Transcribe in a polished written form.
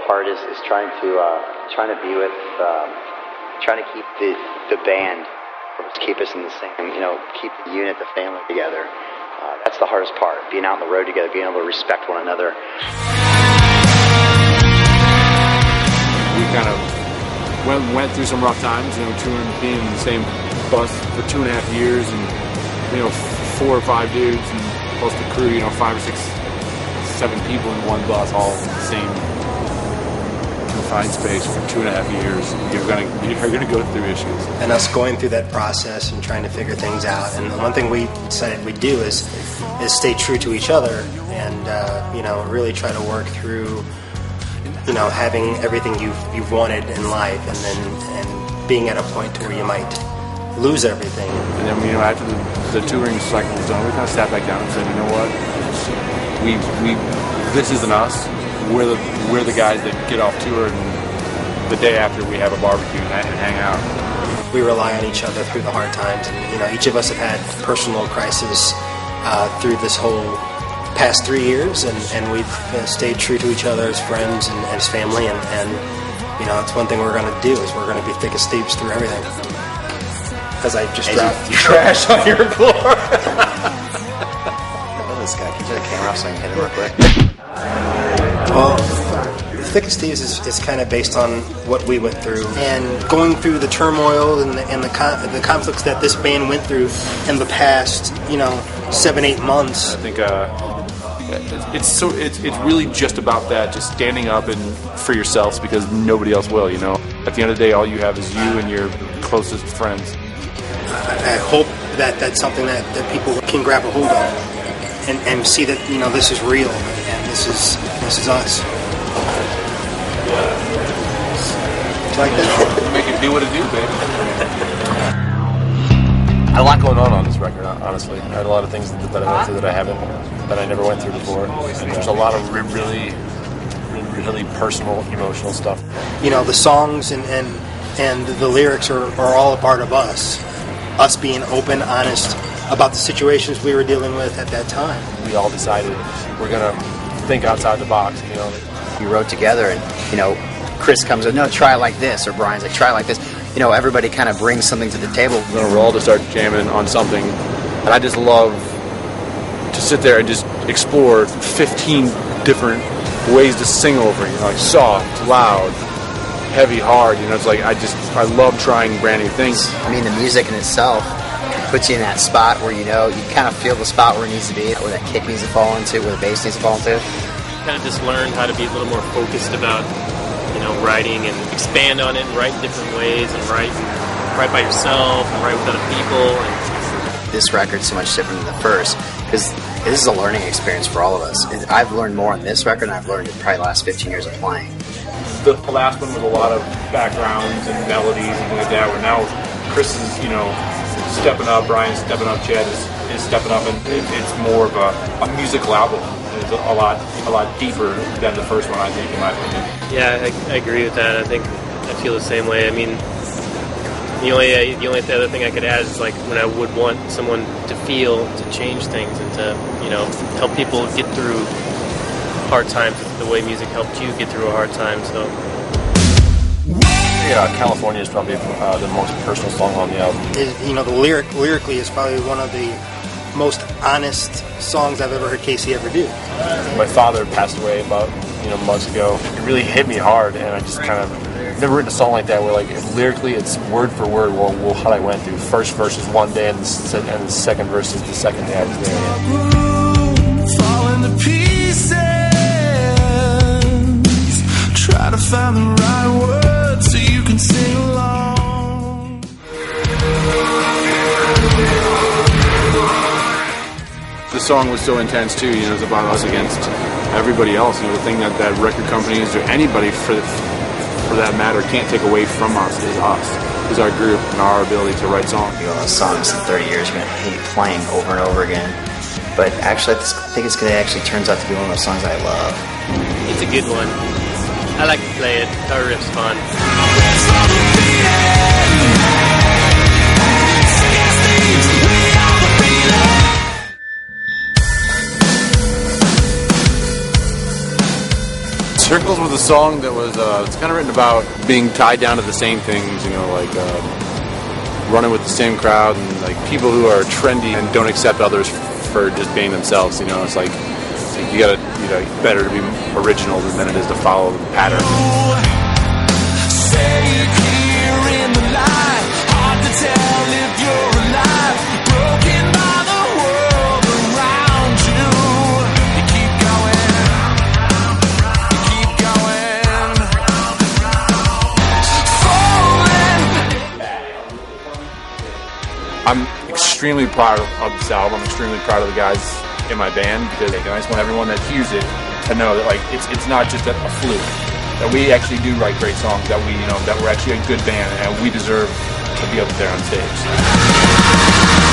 part is trying to be with, trying to keep the band, keep us in the same, keep the unit, the family together. That's the hardest part, being out on the road together, being able to respect one another. We kind of went through some rough times, touring, being in the same bus for 2.5 years, and 4 or 5 dudes, and plus the crew, 5 or 6, 7 people in one bus, all in the same confined space for 2.5 years. You're gonna go through issues. And us going through that process and trying to figure things out. And the one thing we decided we'd do is stay true to each other, and really try to work through having everything you've wanted in life, and being at a point to where you might lose everything. And then after the touring cycle was done, we kind of sat back down and said, you know what, this isn't us. We're the guys that get off tour, and the day after we have a barbecue and hang out. We rely on each other through the hard times, and each of us have had personal crises through this whole past 3 years, and we've stayed true to each other as friends and as family, and it's one thing we're going to do is we're going to be thick as thieves through everything. Because I just dropped trash on your floor. This guy, can you turn the camera off so I can hit him real quick? Well, Thick as Thieves is kind of based on what we went through, and going through the turmoil and the conflicts that this band went through in the past 7-8 months. I think it's really just about that, just standing up and for yourselves, because nobody else will. At the end of the day, all you have is you and your closest friends. I hope that that's something that people can grab a hold of and see that this is real and this is us. Like that. Make it do what it do, baby. I had a lot going on this record, honestly. I had a lot of things that I went through that I never went through before. And there's a lot of really personal, emotional stuff. The songs and the lyrics are all a part of us being open, honest about the situations we were dealing with at that time. We all decided we're going to think outside the box, We wrote together, and Chris comes in, no, try it like this, or Brian's like, try it like this. Everybody kind of brings something to the table. We're all to start jamming on something, and I just love to sit there and just explore 15 different ways to sing over, like soft, loud, heavy, hard. It's like I love trying brand new things. The music in itself puts you in that spot where you kind of feel the spot where it needs to be, where that kick needs to fall into, where the bass needs to fall into. Kind of just learned how to be a little more focused about writing, and expand on it and write in different ways, and write by yourself and write with other people. And this record's so much different than the first, because this is a learning experience for all of us. I've learned more on this record than I've learned in probably the last 15 years of playing. The last one was a lot of backgrounds and melodies and things like that, where now Chris is, stepping up, Brian's stepping up, Chad is stepping up, and it's more of a musical album. It's a lot deeper than the first one, I think, in my opinion. Yeah, I agree with that. I feel the same way. The only other thing I could add is like when I would want someone to change things and to help people get through hard times the way music helped you get through a hard time. So yeah, California is probably the most personal song on the album. Lyrically is probably one of the most honest songs I've ever heard Casey ever do. My father passed away about months ago. It really hit me hard, and I just kind of never written a song like that where lyrically it's word for word what I went through. First verse is one day, and the second verse is the second day I was there. Falling to pieces, try to find the right words so you can sing along. The song was so intense too. It was about us against everybody else. The thing that record companies or anybody for that matter can't take away from us, is our group and our ability to write songs. Those songs in 30 years you're gonna hate playing over and over again. But actually, I think it actually turns out to be one of those songs I love. it's a good one. I like to play it. Our riff's fun. Circles was a song that was it's kind of written about being tied down to the same things, you know, like running with the same crowd and like people who are trendy and don't accept others for just being themselves. You know, it's like you gotta, you know, better to be original than it is to follow the pattern. I'm extremely proud of this album. I'm extremely proud of the guys in my band because I just want everyone that hears it to know that like it's not just a fluke. That we actually do write great songs. That we, you know, that we're actually a good band and we deserve to be up there on stage.